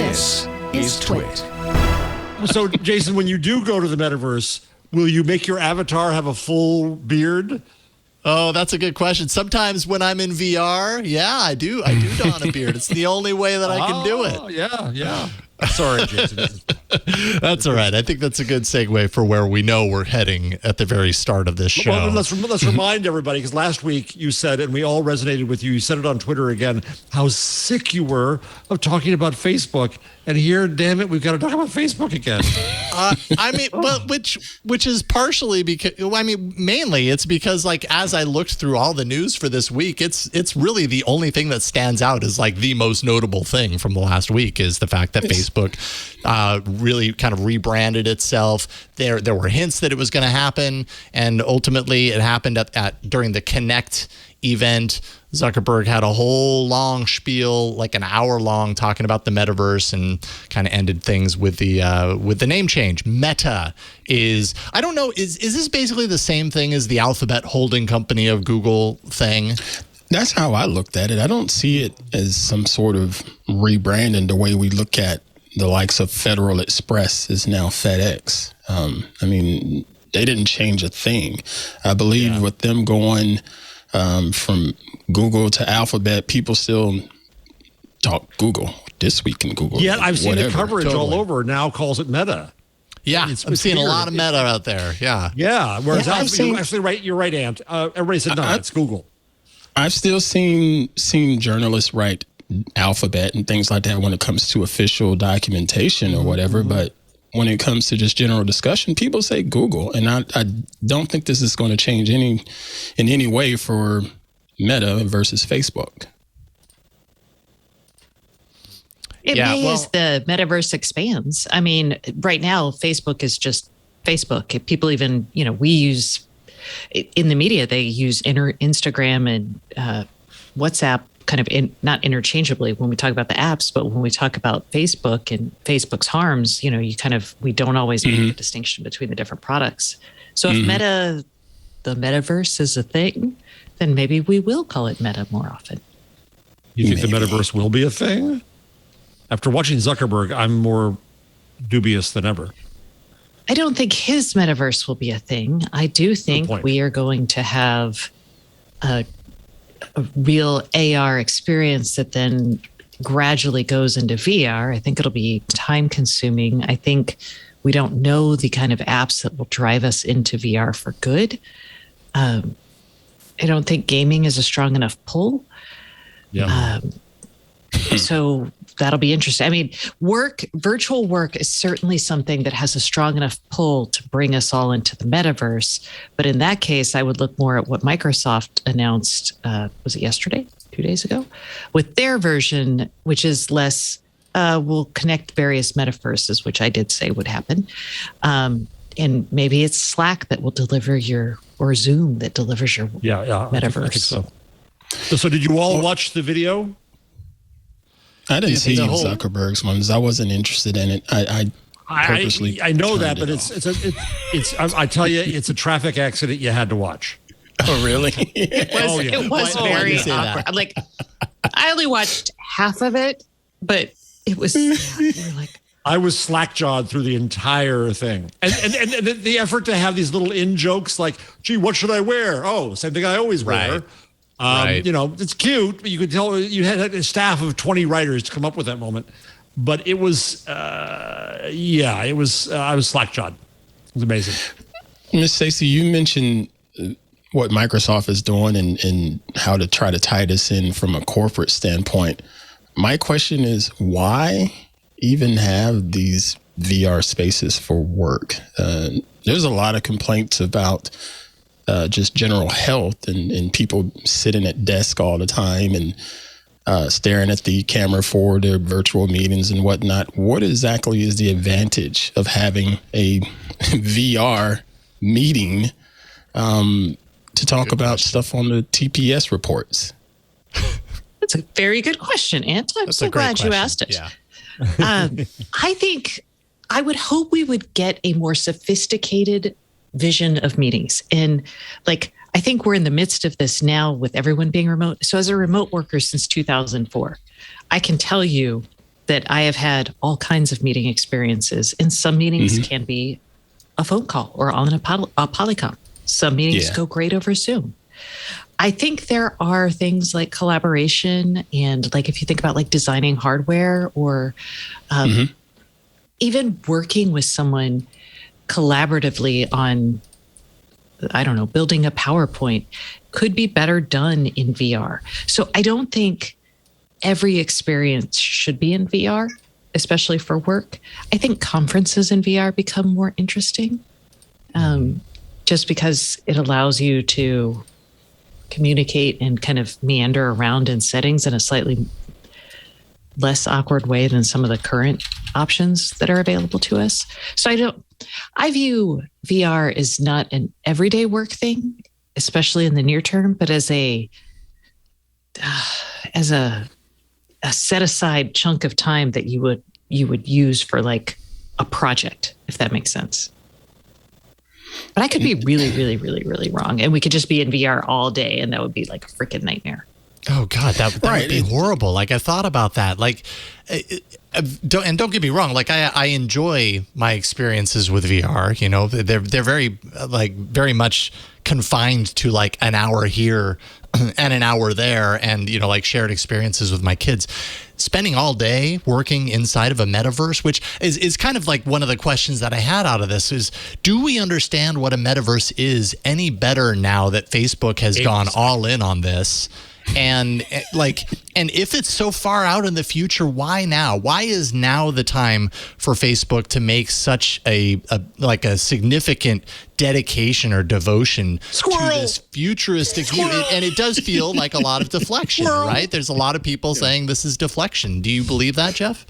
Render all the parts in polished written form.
This is TWiT. So, Jason, when you do go to the metaverse, will you make your avatar have a full beard? Oh, that's a good question. Sometimes when I'm in VR, yeah, I do don a beard. It's the only way that I can do it. Yeah. Sorry, Jason. That's all right. I think that's a good segue for where we know we're heading at the very start of this show. Well, let's remind everybody, because last week you said, and we all resonated with you, you said it on Twitter again, how sick you were of talking about Facebook. And here, damn it, we've got to talk about Facebook again. Which is partially because, mainly it's because, like, as I looked through all the news for this week, it's really the only thing that stands out as like the most notable thing from the last week is the fact that Facebook really kind of rebranded itself. There were hints that it was going to happen, and ultimately it happened during the Connect event. Zuckerberg had a whole long spiel, like an hour long, talking about the metaverse, and kind of ended things with the name change. Meta is, I don't know, is this basically the same thing as the Alphabet holding company of Google thing? That's how I looked at it. I don't see it as some sort of rebranding the way we look at the likes of Federal Express is now FedEx. They didn't change a thing. I believe with them going from Google to Alphabet, people still talk Google This Week in Google. Yeah, I've seen the coverage all over now calls it Meta. Yeah, I'm seeing a lot of Meta out there. Yeah. Whereas actually right, you're right, Ant. Everybody said no, it's Google. I've still seen journalists write Alphabet and things like that when it comes to official documentation or whatever, but when it comes to just general discussion, people say Google, and I don't think this is going to change in any way for Meta versus Facebook. It may as the metaverse expands. I mean, right now, Facebook is just Facebook. People even, we use, in the media, they use Instagram and WhatsApp kind of not interchangeably when we talk about the apps, but when we talk about Facebook and Facebook's harms, we don't always make a distinction between the different products. So if the metaverse is a thing, then maybe we will call it Meta more often. You think the metaverse will be a thing? After watching Zuckerberg, I'm more dubious than ever. I don't think his metaverse will be a thing. I do think we are going to have a real AR experience that then gradually goes into VR. I think it'll be time consuming. I think we don't know the kind of apps that will drive us into VR for good. I don't think gaming is a strong enough pull. Yeah. So that'll be interesting. I mean, virtual work is certainly something that has a strong enough pull to bring us all into the metaverse. But in that case, I would look more at what Microsoft announced, was it yesterday, 2 days ago, with their version, which is less, will connect various metaverses, which I did say would happen. And maybe it's Slack that will deliver or Zoom that delivers your metaverse. I think so. So did you all watch the video? I didn't see Zuckerberg's ones. I wasn't interested in it. I purposely. I know that, but it's. I tell you, it's a traffic accident you had to watch. Oh, really? It was very awkward. I'm like, I only watched half of it, but it was. You're like. I was slack-jawed through the entire thing, and the effort to have these little in jokes like, "Gee, what should I wear?" Oh, same thing I always wear. Right. It's cute, but you could tell you had a staff of 20 writers to come up with that moment. But it was, I was slack-jawed. It was amazing. Miss Stacey, you mentioned what Microsoft is doing and how to try to tie this in from a corporate standpoint. My question is, why even have these VR spaces for work? There's a lot of complaints about just general health and people sitting at desk all the time and staring at the camera for their virtual meetings and whatnot. What exactly is the advantage of having a VR meeting to talk about stuff on the TPS reports? That's a very good question, Ant. I'm so glad you asked it. Yeah. I think I would hope we would get a more sophisticated vision of meetings. And I think we're in the midst of this now with everyone being remote. So as a remote worker since 2004, I can tell you that I have had all kinds of meeting experiences, and some meetings can be a phone call or on a Polycom. Some meetings go great over Zoom. I think there are things like collaboration and like if you think about like designing hardware or even working with someone collaboratively on, I don't know, building a PowerPoint could be better done in VR. So I don't think every experience should be in VR, especially for work. I think conferences in VR become more interesting just because it allows you to communicate and kind of meander around in settings in a slightly less awkward way than some of the current options that are available to us. So I view VR as not an everyday work thing, especially in the near term, but as a set aside chunk of time that you would use for like a project, if that makes sense. But I could be really, really, really, really wrong. And we could just be in VR all day and that would be like a freaking nightmare. Oh God, that would be horrible. Like I thought about that. Like, don't get me wrong. Like I enjoy my experiences with VR. You know, they're very much confined to like an hour here and an hour there, and you know, like shared experiences with my kids. Spending all day working inside of a metaverse, which is kind of like one of the questions that I had out of this is, do we understand what a metaverse is any better now that Facebook has gone all in on this? And if it's so far out in the future, why now? Why is now the time for Facebook to make such a significant dedication or devotion to this futuristic view? And it does feel like a lot of deflection, right? There's a lot of people saying this is deflection. Do you believe that, Jeff?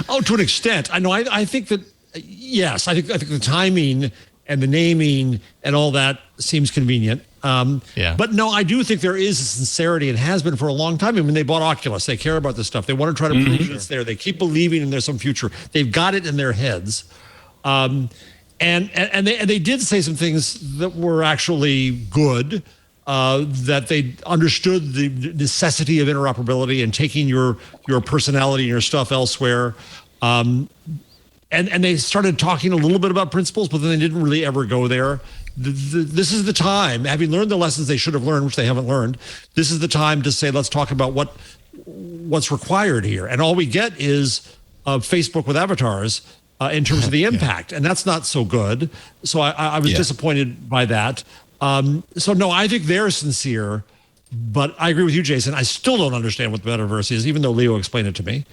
Oh, to an extent. I know. I think that, yes, I think the timing and the naming and all that seems convenient. But no, I do think there is a sincerity and has been for a long time. I mean, they bought Oculus. They care about this stuff. They want to try to prove that it's there. They keep believing in there's some future. They've got it in their heads. And they did say some things that were actually good, that they understood the necessity of interoperability and taking your personality and your stuff elsewhere. And they started talking a little bit about principles, but then they didn't really ever go there. This is the time, having learned the lessons they should have learned, which they haven't learned, this is the time to say, let's talk about what's required here. And all we get is Facebook with avatars in terms of the impact. And that's not so good. So I was disappointed by that. So no, I think they're sincere, but I agree with you, Jason. I still don't understand what the metaverse is, even though Leo explained it to me.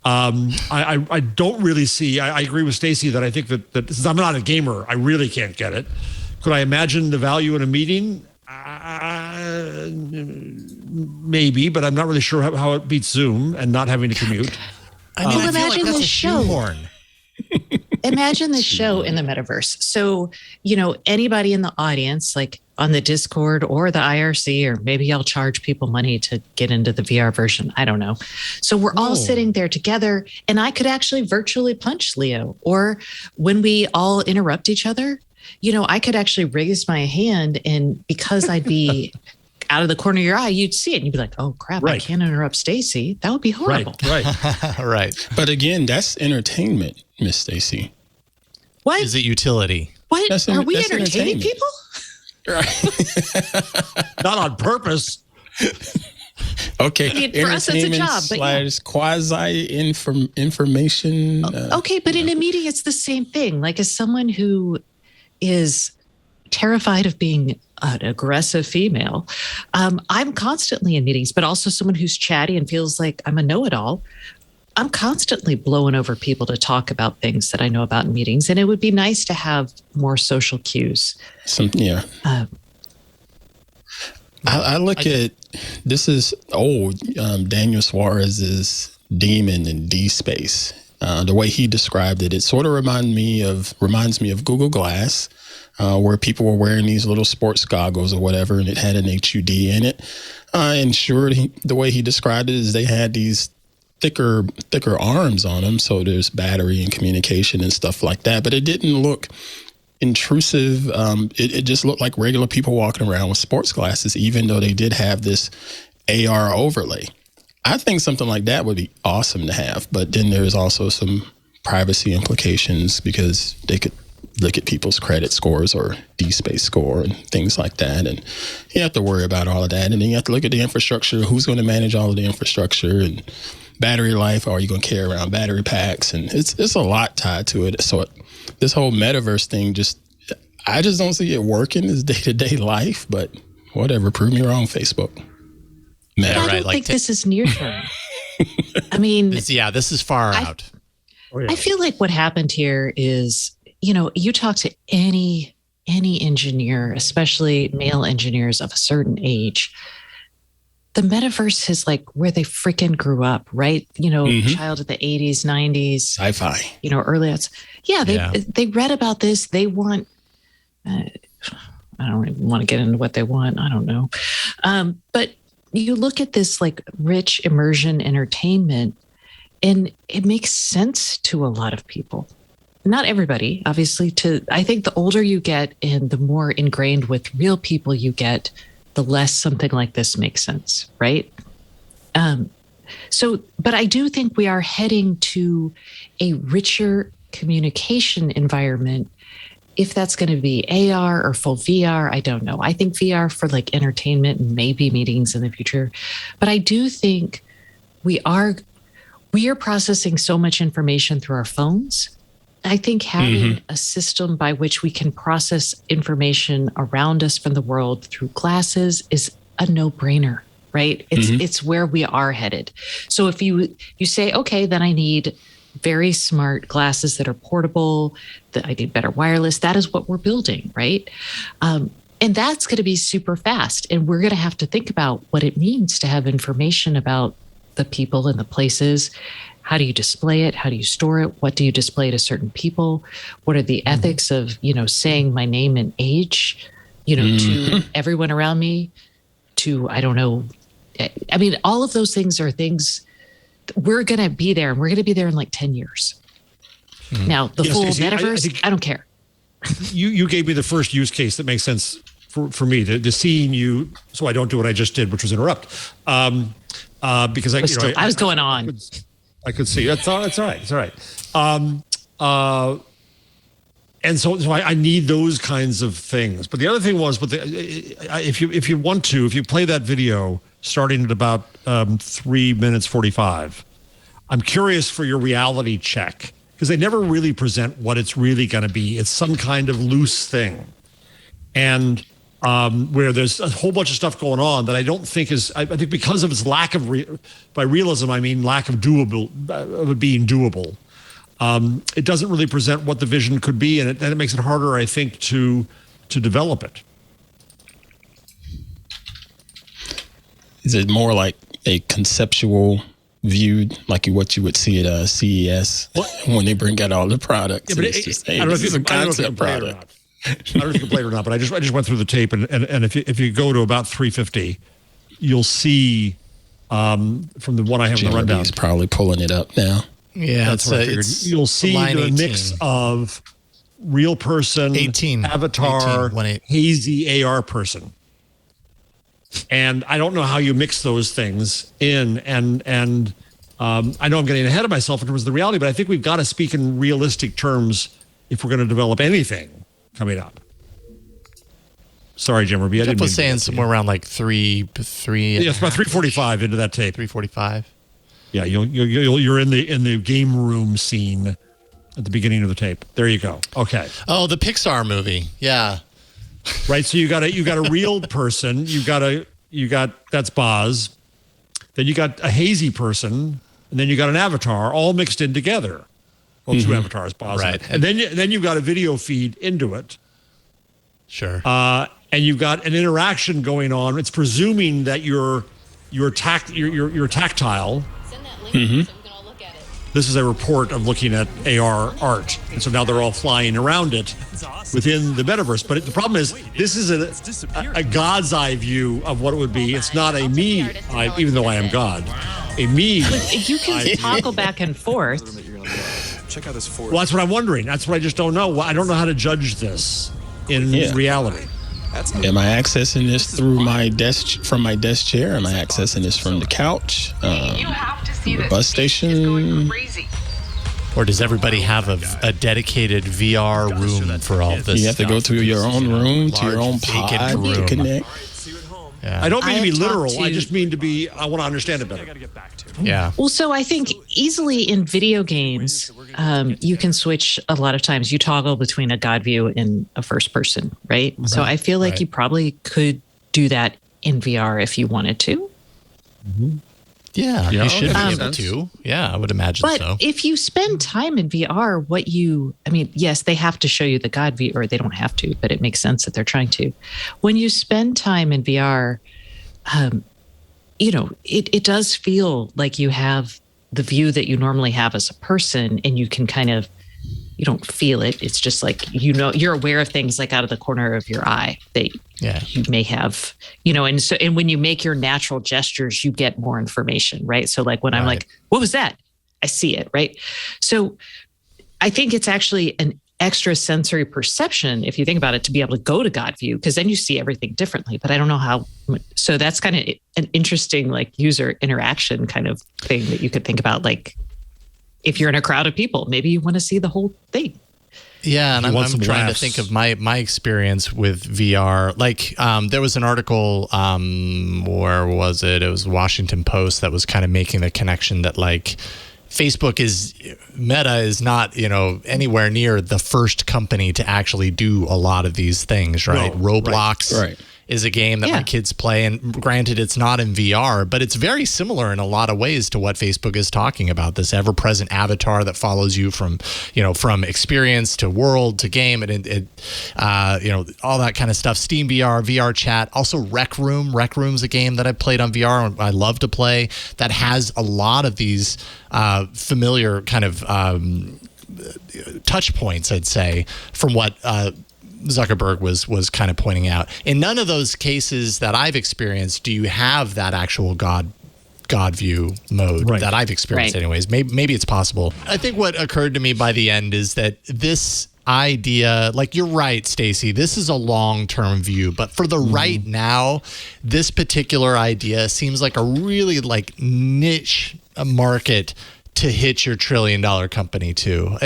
I don't really see, I agree with Stacey that I think that since I'm not a gamer, I really can't get it. Could I imagine the value in a meeting? Maybe, but I'm not really sure how it beats Zoom and not having to commute. I feel like that's a shoehorn. Imagine the show in the metaverse. So, you know, anybody in the audience, like on the Discord or the IRC, or maybe I'll charge people money to get into the VR version. I don't know. So we're all sitting there together and I could actually virtually punch Leo. Or when we all interrupt each other, you know, I could actually raise my hand, and because I'd be out of the corner of your eye, you'd see it and you'd be like, oh crap, I can't interrupt Stacey. That would be horrible. Right. But again, that's entertainment, Miss Stacey. What? Is it utility? What? Are we entertaining people? Not on purpose. Okay. I mean, for us, it's a job. But quasi information. Okay, but in a meeting, it's the same thing. Like, as someone who is terrified of being an aggressive female, I'm constantly in meetings, but also someone who's chatty and feels like I'm a know-it-all. I'm constantly blowing over people to talk about things that I know about in meetings, and it would be nice to have more social cues. I look at this is Daniel Suarez's Demon in D Space. The way he described it, it sort of reminds me of Google Glass, where people were wearing these little sports goggles or whatever, and it had an HUD in it. And sure, the way he described it is they had these thicker arms on them, so there's battery and communication and stuff like that. But it didn't look intrusive. It just looked like regular people walking around with sports glasses, even though they did have this AR overlay. I think something like that would be awesome to have, but then there's also some privacy implications because they could look at people's credit scores or DSpace score and things like that. And you have to worry about all of that. And then you have to look at the infrastructure. Who's going to manage all of the infrastructure and battery life? Are you going to carry around battery packs? And it's a lot tied to it. So this whole metaverse thing, I just don't see it working as day-to-day life, but whatever. Prove me wrong, Facebook. Meta. I don't think this is near term. I mean, this is far out. I feel like what happened here is, you talk to any engineer, especially male engineers of a certain age, the metaverse is like where they freaking grew up, right? Child of the 80s, 90s. Sci-fi. Early. They read about this. They want, I don't even want to get into what they want. I don't know. But you look at this like rich immersion entertainment, and it makes sense to a lot of people. Not everybody, obviously. I think the older you get and the more ingrained with real people you get, the less something like this makes sense, right? But I do think we are heading to a richer communication environment. If that's going to be AR or full VR, I don't know. I think VR for like entertainment and maybe meetings in the future. But I do think we are processing so much information through our phones. I think having a system by which we can process information around us from the world through glasses is a no-brainer, right? It's where we are headed. So if you say, okay, then I need very smart glasses that are portable, that I need better wireless, that is what we're building, right? And that's going to be super fast. And we're going to have to think about what it means to have information about the people and the places. How do you display it? How do you store it? What do you display to certain people? What are the ethics of, saying my name and age, to everyone around me, to, I don't know. I mean, all of those things are things we're going to be there, and we're going to be there in like 10 years. Now, the full metaverse, I don't care. You gave me the first use case that makes sense for me, the seeing you, so I don't do what I just did, which was interrupt. Because I was going on. I could see. That's all right. It's all right. And so I need those kinds of things. But the other thing was, if you play that video starting at about 3 minutes 45, I'm curious for your reality check, because they never really present what it's really going to be. It's some kind of loose thing, and where there's a whole bunch of stuff going on that I don't think is. I think because of its lack of by realism, I mean lack of of it being doable. It doesn't really present what the vision could be, and it makes it harder, I think, to develop it. Is it more like a conceptual view, like what you would see at CES when they bring out all the products? Yeah, but I don't know if you can play it or not, but I just went through the tape, and if you go to about 350, you'll see from the one I have in the rundown. He's probably pulling it up now. Yeah, that's what I figured. You'll see the mix of real person, avatar, hazy AR person. And I don't know how you mix those things in. And I know I'm getting ahead of myself in terms of the reality, but I think we've got to speak in realistic terms if we're going to develop anything coming up. Sorry, Jim. I Jeff was saying somewhere around like three. Yeah, it's about 3:45 into that tape. 3:45. Yeah, you're in the game room scene at the beginning of the tape. There you go. Okay. Oh, the Pixar movie. Yeah. Right. So you got a real person. You got that's Boz. Then you got a hazy person, and then you got an avatar, all mixed in together. Well, two avatars, Boz. Right. And then you've got a video feed into it. Sure. And you've got an interaction going on. It's presuming that you're tactile. So we can all look at it. This is a report of looking at AR art. And so now they're all flying around it within the metaverse. But the problem is, this is a God's eye view of what it would be. It's not a me eye, even though I am God. A me. You can toggle back and forth. Check out this forest. Well, that's what I'm wondering. That's what I just don't know. I don't know how to judge this in reality. Am I accessing this through my desk, from my desk chair? Am I accessing this from the couch, the bus station? Or does everybody have a dedicated VR room for all this? You have to go to your own room, to your own pod to connect. Yeah. I don't mean to be literal. I just mean to be, I want to understand it better. Yeah. Well, so I think easily in video games, you can switch a lot of times. You toggle between a God view and a first person, right? Mm-hmm. So I feel like you probably could do that in VR if you wanted to. Mm-hmm. Yeah, you should be able to. Yeah, I would imagine but so. If you spend time in VR, yes, they have to show you the God view, or they don't have to, but it makes sense that they're trying to. When you spend time in VR, it does feel like you have the view that you normally have as a person, and you can you don't feel it. It's just like, you're aware of things like out of the corner of your eye that you may have, and when you make your natural gestures, you get more information, right? So like when I'm like, what was that? I see it, right? So I think it's actually an extra sensory perception, if you think about it, to be able to go to God view, because then you see everything differently. But I don't know how. So that's kind of an interesting like user interaction kind of thing that you could think about. Like if you're in a crowd of people, maybe you want to see the whole thing. Yeah, and I'm trying to think of my experience with VR. Like, there was an article, where was it? It was Washington Post that was kind of making the connection that like Meta is not, anywhere near the first company to actually do a lot of these things, right? No, Roblox is a game that my kids play, and granted, it's not in VR, but it's very similar in a lot of ways to what Facebook is talking about. This ever-present avatar that follows you from experience to world to game, and all that kind of stuff. Steam VR, VR chat, also Rec Room. Rec Room's a game that I played on VR and I love to play, that has a lot of these familiar kind of touch points, I'd say, from what Zuckerberg was kind of pointing out. In none of those cases that I've experienced do you have that actual God view mode that I've experienced anyways. Maybe it's possible. I think what occurred to me by the end is that this idea, like you're right, Stacey, this is a long-term view, but for the right now, this particular idea seems like a really like niche market to hit your $1 trillion company to,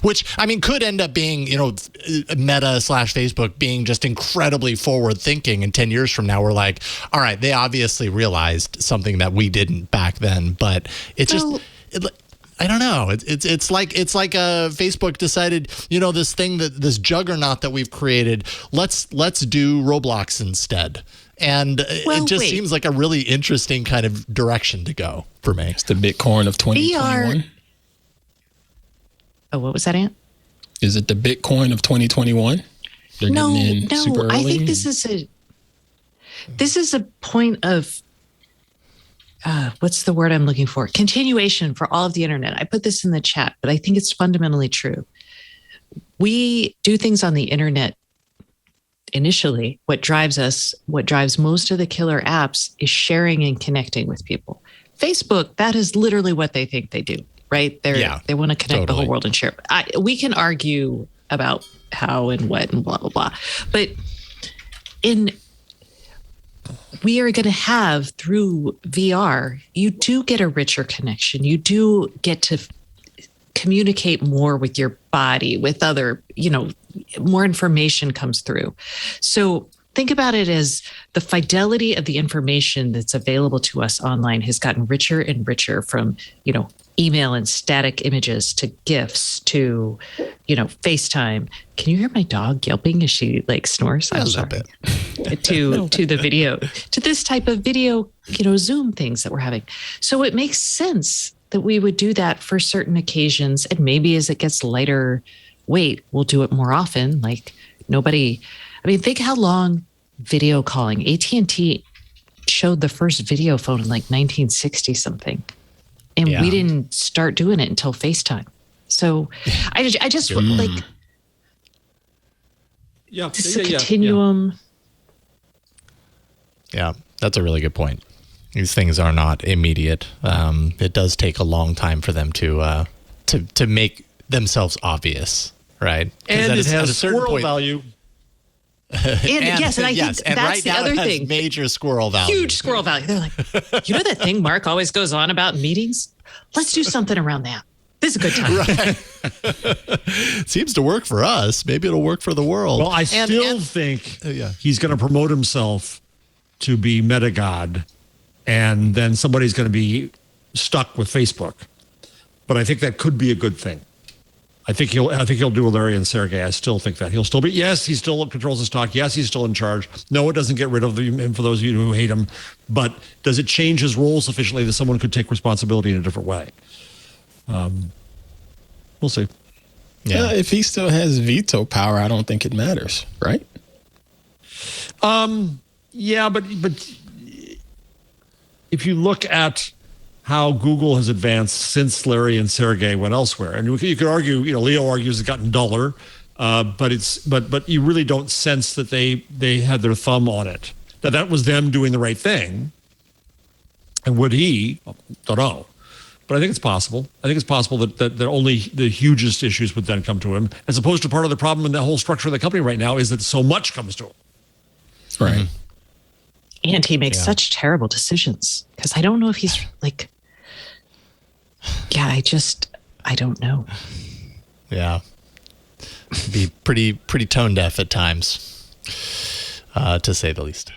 which I mean could end up being, Meta/Facebook being just incredibly forward thinking. And 10 years from now, we're like, all right, they obviously realized something that we didn't back then, but it's I don't know. It's like Facebook decided, this thing this juggernaut that we've created, let's do Roblox instead. And it just seems like a really interesting kind of direction to go for me. It's the Bitcoin of 2021. Oh, what was that, Ant? Is it the Bitcoin of 2021? No. I think this is a point of what's the word I'm looking for? Continuation for all of the internet. I put this in the chat, but I think it's fundamentally true. We do things on the internet. Initially, what drives most of the killer apps is sharing and connecting with people. Facebook, that is literally what they think they do, right? They want to connect the whole world and share. We can argue about how and what and blah, blah, blah. But we are going to have, through VR, you do get a richer connection. You do get to communicate more with your body, with other, more information comes through. So think about it as the fidelity of the information that's available to us online has gotten richer and richer, from, email and static images to GIFs to, FaceTime. Can you hear my dog yelping as she snores? I'm sorry. to the video, to this type of video, Zoom things that we're having. So it makes sense that we would do that for certain occasions. And maybe as it gets lighter weight, we'll do it more often. Like think how long video calling, AT&T showed the first video phone in 1960 something. And we didn't start doing it until FaceTime. So I just this is a continuum. Yeah, that's a really good point. These things are not immediate. It does take a long time for them to make themselves obvious, right? And it has squirrel value. And I think and that's right the now other it has thing. Major squirrel value. Huge squirrel value. They're like, that thing Mark always goes on about in meetings? Let's do something around that. This is a good time. Right. Seems to work for us. Maybe it'll work for the world. Well, I still think he's going to promote himself to be meta god, and then somebody's going to be stuck with Facebook. But I think that could be a good thing. I think he'll do Larry and Sergey. I still think that he'll still be. Yes, he still controls the stock. Yes, he's still in charge. No, it doesn't get rid of him for those of you who hate him. But does it change his role sufficiently that someone could take responsibility in a different way? We'll see. Yeah, if he still has veto power, I don't think it matters, right? Yeah, but if you look at how Google has advanced since Larry and Sergey went elsewhere, and you could argue, Leo argues it's gotten duller, but you really don't sense that they had their thumb on it. That was them doing the right thing, and would he? Don't know. But I think it's possible. I think it's possible that only the hugest issues would then come to him, as opposed to part of the problem in the whole structure of the company right now is that so much comes to him. Right. And he makes such terrible decisions, because I don't know if he's like, I don't know. Yeah. Be pretty tone deaf at times, to say the least.